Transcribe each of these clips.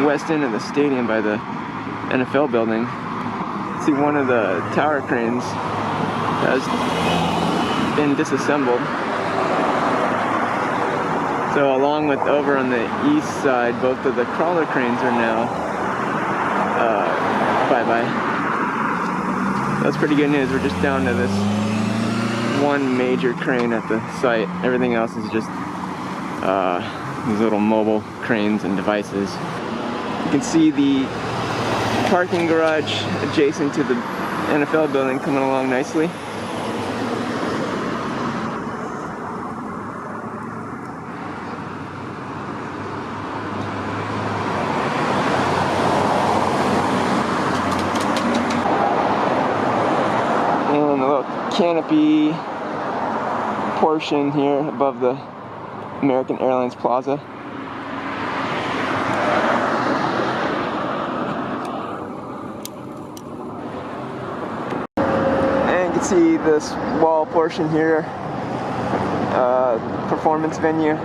west end of the stadium by the NFL building. See, one of the tower cranes has been disassembled. So along with over on the east side, both of the crawler cranes are now bye-bye. That's pretty good news. We're just down to this one major crane at the site. Everything else is just these little mobile cranes and devices. You can see the parking garage adjacent to the NFL building coming along nicely. And a little canopy portion here above the American Airlines Plaza. And you can see this wall portion here, performance venue.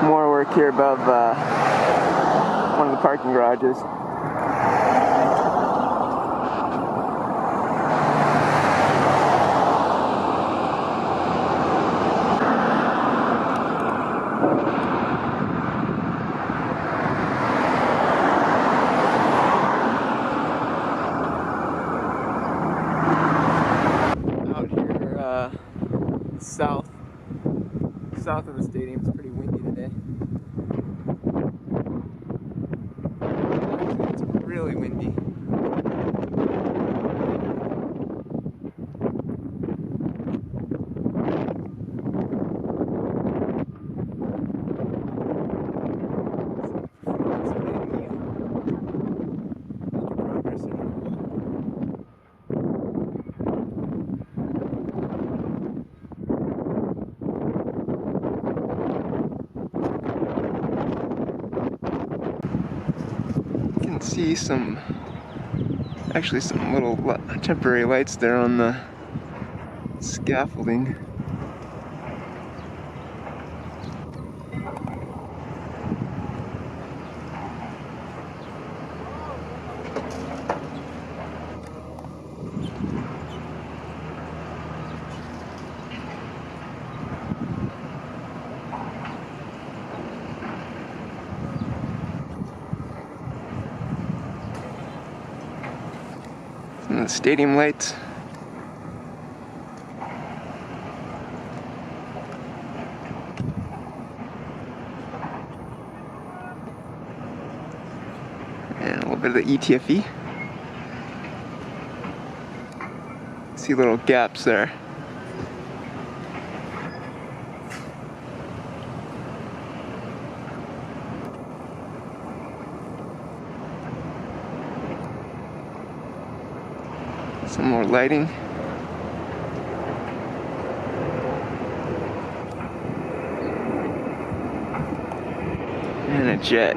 More work here above one of the parking garages. Out here south of the stadium, it's pretty windy today. It's really windy. See some little temporary lights there on the scaffolding. And the stadium lights. And a little bit of the ETFE. See little gaps there. Some more lighting. And a jet.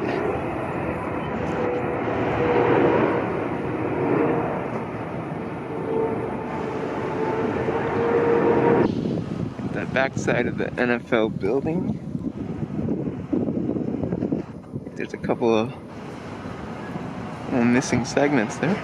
The backside of the NFL building. There's a couple of missing segments there.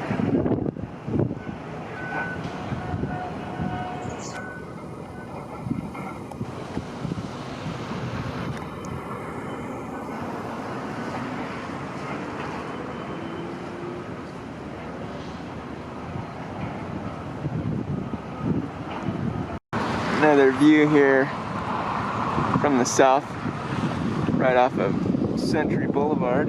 Another view here from the south, right off of Century Boulevard.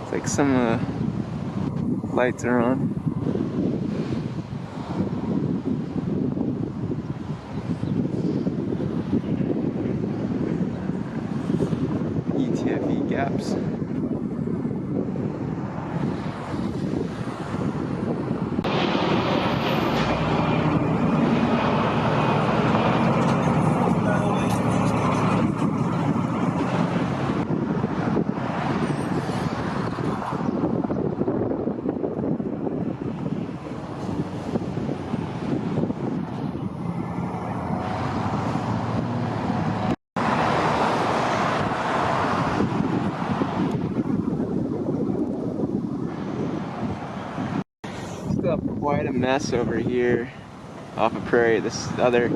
It's like some of the lights are on. ETFE gaps. quite a mess over here off of Prairie. This other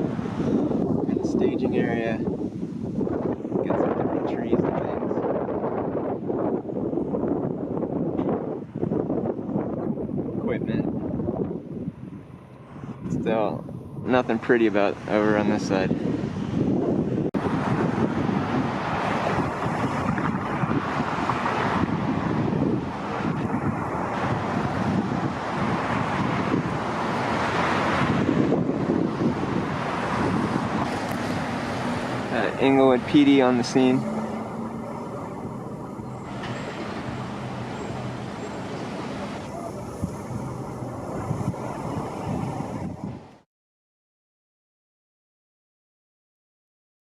staging area. Got some different trees and things. Equipment. Still nothing pretty about over on this side. Inglewood PD on the scene.